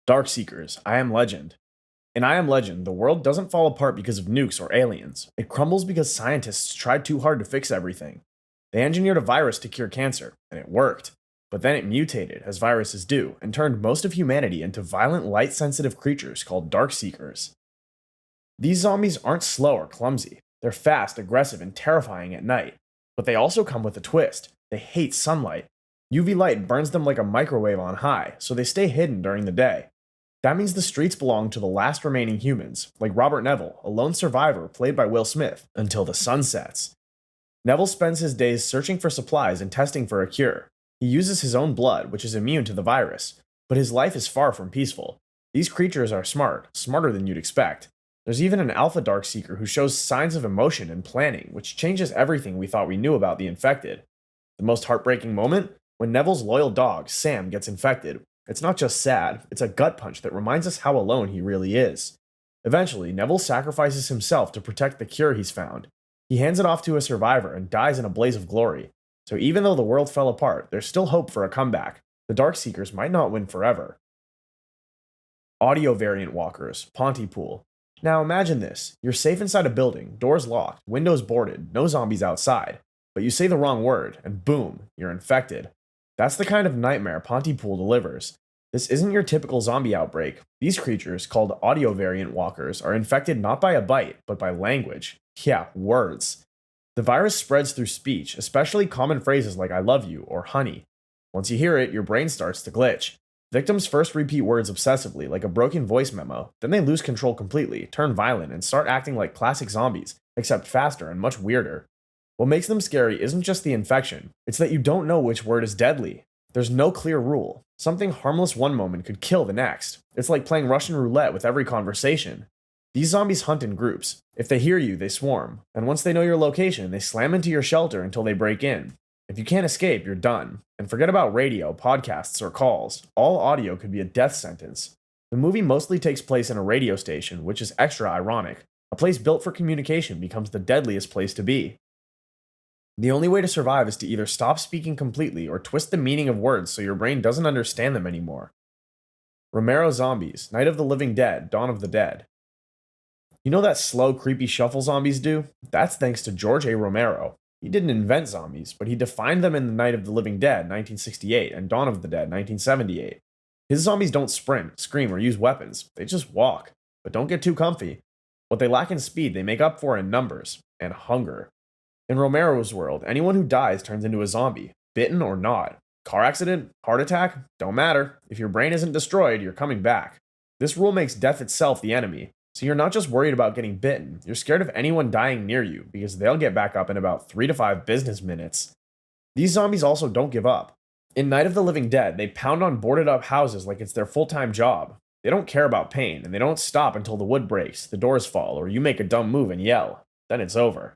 Darkseekers, I Am Legend. In I Am Legend, the world doesn't fall apart because of nukes or aliens. It crumbles because scientists tried too hard to fix everything. They engineered a virus to cure cancer, and it worked. But then it mutated, as viruses do, and turned most of humanity into violent, light sensitive creatures called Darkseekers. These zombies aren't slow or clumsy. They're fast, aggressive, and terrifying at night. But they also come with a twist. They hate sunlight. UV light burns them like a microwave on high, so they stay hidden during the day. That means the streets belong to the last remaining humans, like Robert Neville, a lone survivor played by Will Smith, until the sun sets. Neville spends his days searching for supplies and testing for a cure. He uses his own blood, which is immune to the virus, but his life is far from peaceful. These creatures are smart, smarter than you'd expect. There's even an alpha Darkseeker who shows signs of emotion and planning, which changes everything we thought we knew about the infected. The most heartbreaking moment? When Neville's loyal dog, Sam, gets infected. It's not just sad, it's a gut punch that reminds us how alone he really is. Eventually, Neville sacrifices himself to protect the cure he's found. He hands it off to a survivor and dies in a blaze of glory. So even though the world fell apart, there's still hope for a comeback. The Darkseekers might not win forever. Audio variant walkers, Pontypool. Now imagine this. You're safe inside a building, doors locked, windows boarded, no zombies outside. But you say the wrong word, and boom, you're infected. That's the kind of nightmare Pontypool delivers. This isn't your typical zombie outbreak. These creatures, called audio variant walkers, are infected not by a bite, but by language. Yeah, words. The virus spreads through speech, especially common phrases like I love you or honey. Once you hear it, your brain starts to glitch. Victims first repeat words obsessively, like a broken voice memo, then they lose control completely, turn violent, and start acting like classic zombies, except faster and much weirder. What makes them scary isn't just the infection, it's that you don't know which word is deadly. There's no clear rule. Something harmless one moment could kill the next. It's like playing Russian roulette with every conversation. These zombies hunt in groups. If they hear you, they swarm. And once they know your location, they slam into your shelter until they break in. If you can't escape, you're done. And forget about radio, podcasts, or calls. All audio could be a death sentence. The movie mostly takes place in a radio station, which is extra ironic. A place built for communication becomes the deadliest place to be. The only way to survive is to either stop speaking completely or twist the meaning of words so your brain doesn't understand them anymore. Romero Zombies, Night of the Living Dead, Dawn of the Dead. You know that slow, creepy shuffle zombies do? That's thanks to George A. Romero. He didn't invent zombies, but he defined them in The Night of the Living Dead, 1968, and Dawn of the Dead, 1978. His zombies don't sprint, scream, or use weapons. They just walk. But don't get too comfy. What they lack in speed, they make up for in numbers and hunger. In Romero's world, anyone who dies turns into a zombie, bitten or not. Car accident, heart attack, don't matter. If your brain isn't destroyed, you're coming back. This rule makes death itself the enemy, so you're not just worried about getting bitten, you're scared of anyone dying near you, because they'll get back up in about 3 to 5 business minutes. These zombies also don't give up. In Night of the Living Dead, they pound on boarded up houses like it's their full-time job. They don't care about pain, and they don't stop until the wood breaks, the doors fall, or you make a dumb move and yell. Then it's over.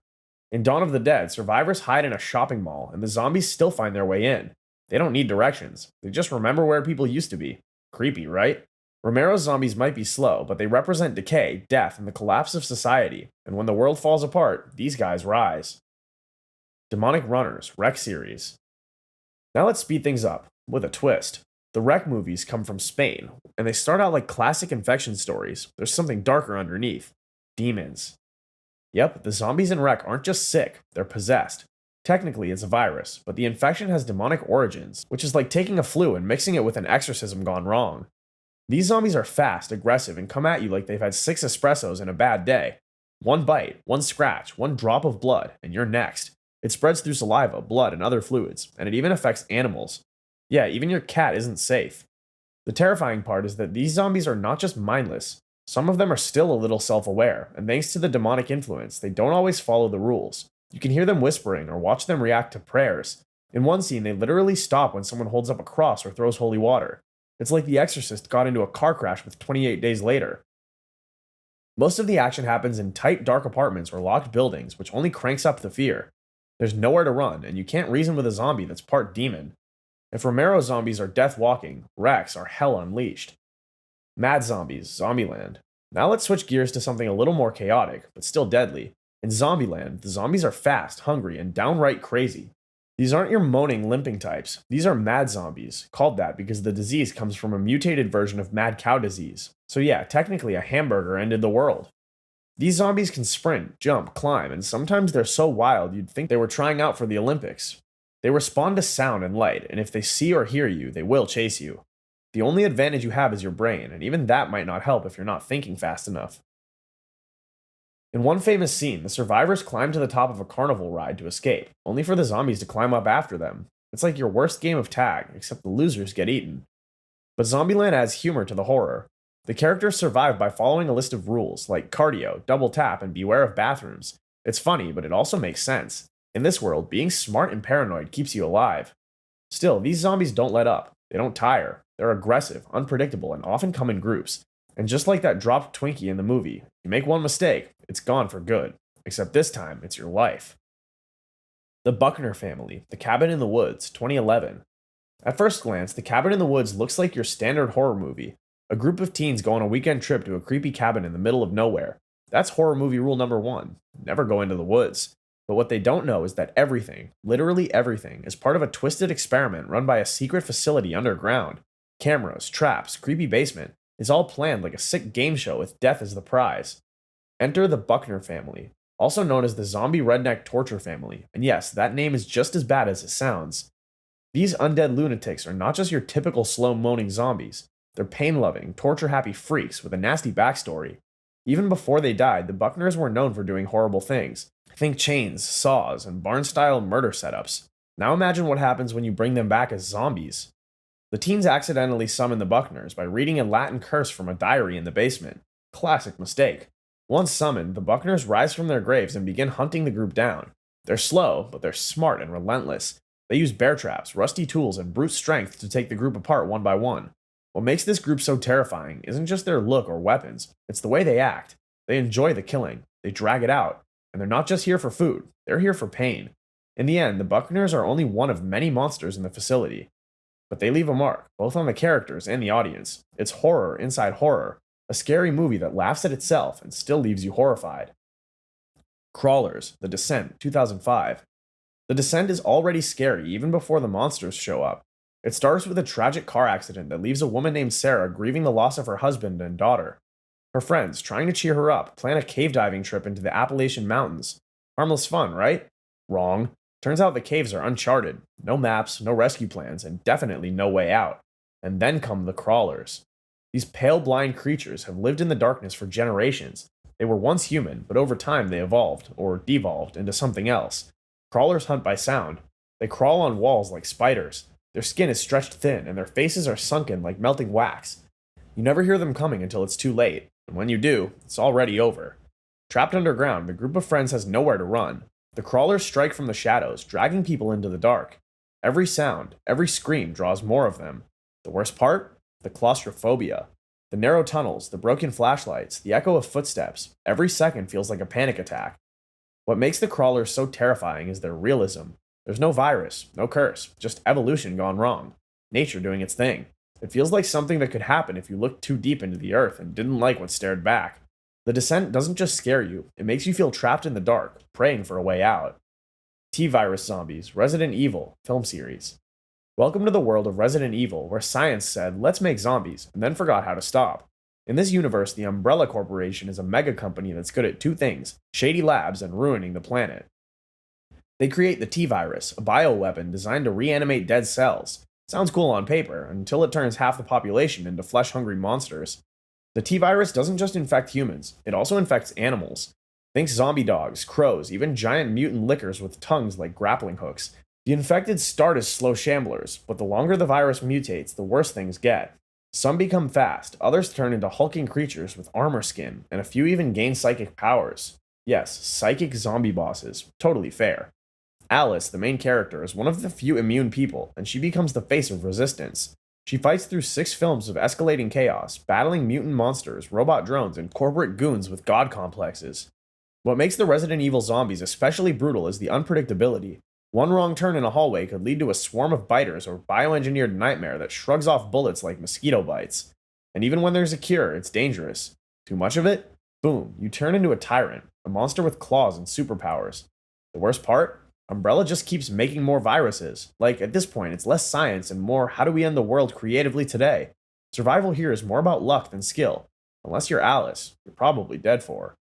In Dawn of the Dead, survivors hide in a shopping mall, and the zombies still find their way in. They don't need directions. They just remember where people used to be. Creepy, right? Romero's zombies might be slow, but they represent decay, death, and the collapse of society. And when the world falls apart, these guys rise. Demonic Runners, Wreck series. Now let's speed things up, with a twist. The Wreck movies come from Spain, and they start out like classic infection stories. There's something darker underneath. Demons. Yep, the zombies in Wreck aren't just sick, they're possessed. Technically, it's a virus, but the infection has demonic origins, which is like taking a flu and mixing it with an exorcism gone wrong. These zombies are fast, aggressive, and come at you like they've had 6 espressos in a bad day. One bite, one scratch, one drop of blood, and you're next. It spreads through saliva, blood, and other fluids, and it even affects animals. Yeah, even your cat isn't safe. The terrifying part is that these zombies are not just mindless. Some of them are still a little self-aware, and thanks to the demonic influence, they don't always follow the rules. You can hear them whispering or watch them react to prayers. In one scene, they literally stop when someone holds up a cross or throws holy water. It's like The Exorcist got into a car crash with 28 Days Later. Most of the action happens in tight, dark apartments or locked buildings, which only cranks up the fear. There's nowhere to run, and you can't reason with a zombie that's part demon. If Romero zombies are death walking, Rex are hell unleashed. Mad Zombies, Zombieland. Now let's switch gears to something a little more chaotic, but still deadly. In Zombieland, the zombies are fast, hungry, and downright crazy. These aren't your moaning, limping types. These are mad zombies, called that because the disease comes from a mutated version of mad cow disease. So, yeah, technically a hamburger ended the world. These zombies can sprint, jump, climb, and sometimes they're so wild you'd think they were trying out for the Olympics. They respond to sound and light, and if they see or hear you, they will chase you. The only advantage you have is your brain, and even that might not help if you're not thinking fast enough. In one famous scene, the survivors climb to the top of a carnival ride to escape, only for the zombies to climb up after them. It's like your worst game of tag, except the losers get eaten. But Zombieland adds humor to the horror. The characters survive by following a list of rules, like cardio, double tap, and beware of bathrooms. It's funny, but it also makes sense. In this world, being smart and paranoid keeps you alive. Still, these zombies don't let up. They don't tire. They're aggressive, unpredictable, and often come in groups. And just like that dropped Twinkie in the movie, you make one mistake, it's gone for good. Except this time, it's your life. The Buckner family, The Cabin in the Woods, 2011. At first glance, The Cabin in the Woods looks like your standard horror movie. A group of teens go on a weekend trip to a creepy cabin in the middle of nowhere. That's horror movie rule number one. Never go into the woods. But what they don't know is that everything, literally everything, is part of a twisted experiment run by a secret facility underground. Cameras, traps, creepy basement. It's all planned like a sick game show with death as the prize. Enter the Buckner family, also known as the zombie redneck torture family. And yes, that name is just as bad as it sounds. These undead lunatics are not just your typical slow moaning zombies. They're pain-loving, torture-happy freaks with a nasty backstory. Even before they died, the Buckners were known for doing horrible things. Think chains, saws, and barn-style murder setups. Now imagine what happens when you bring them back as zombies. The teens accidentally summon the Buckners by reading a Latin curse from a diary in the basement. Classic mistake. Once summoned, the Buckners rise from their graves and begin hunting the group down. They're slow, but they're smart and relentless. They use bear traps, rusty tools, and brute strength to take the group apart one by one. What makes this group so terrifying isn't just their look or weapons, it's the way they act. They enjoy the killing, they drag it out, and they're not just here for food, they're here for pain. In the end, the Buckners are only one of many monsters in the facility. But they leave a mark, both on the characters and the audience. It's horror inside horror, a scary movie that laughs at itself and still leaves you horrified. Crawlers, The Descent, 2005. The Descent is already scary even before the monsters show up. It starts with a tragic car accident that leaves a woman named Sarah grieving the loss of her husband and daughter. Her friends, trying to cheer her up, plan a cave diving trip into the Appalachian Mountains. Harmless fun, right? Wrong. Turns out the caves are uncharted. No maps, no rescue plans, and definitely no way out. And then come the crawlers. These pale, blind creatures have lived in the darkness for generations. They were once human, but over time they evolved, or devolved, into something else. Crawlers hunt by sound. They crawl on walls like spiders. Their skin is stretched thin, and their faces are sunken like melting wax. You never hear them coming until it's too late, and when you do, it's already over. Trapped underground, the group of friends has nowhere to run. The crawlers strike from the shadows, dragging people into the dark. Every sound, every scream draws more of them. The worst part? The claustrophobia. The narrow tunnels, the broken flashlights, the echo of footsteps. Every second feels like a panic attack. What makes the crawlers so terrifying is their realism. There's no virus, no curse, just evolution gone wrong. Nature doing its thing. It feels like something that could happen if you looked too deep into the earth and didn't like what stared back. The Descent doesn't just scare you, it makes you feel trapped in the dark, praying for a way out. T-Virus Zombies, Resident Evil, film series. Welcome to the world of Resident Evil, where science said, let's make zombies, and then forgot how to stop. In this universe, the Umbrella Corporation is a mega company that's good at two things, shady labs and ruining the planet. They create the T-Virus, a bioweapon designed to reanimate dead cells. Sounds cool on paper, until it turns half the population into flesh-hungry monsters. The T-Virus doesn't just infect humans, it also infects animals. Think zombie dogs, crows, even giant mutant lickers with tongues like grappling hooks. The infected start as slow shamblers, but the longer the virus mutates, the worse things get. Some become fast, others turn into hulking creatures with armor skin, and a few even gain psychic powers. Yes, psychic zombie bosses. Totally fair. Alice, the main character, is one of the few immune people, and she becomes the face of resistance. She fights through 6 films of escalating chaos, battling mutant monsters, robot drones, and corporate goons with god complexes. What makes the Resident Evil zombies especially brutal is the unpredictability. One wrong turn in a hallway could lead to a swarm of biters or bioengineered nightmare that shrugs off bullets like mosquito bites. And even when there's a cure, it's dangerous. Too much of it? Boom, you turn into a tyrant, a monster with claws and superpowers. The worst part? Umbrella just keeps making more viruses. Like, at this point, it's less science and more how do we end the world creatively today. Survival here is more about luck than skill. Unless you're Alice, you're probably dead for.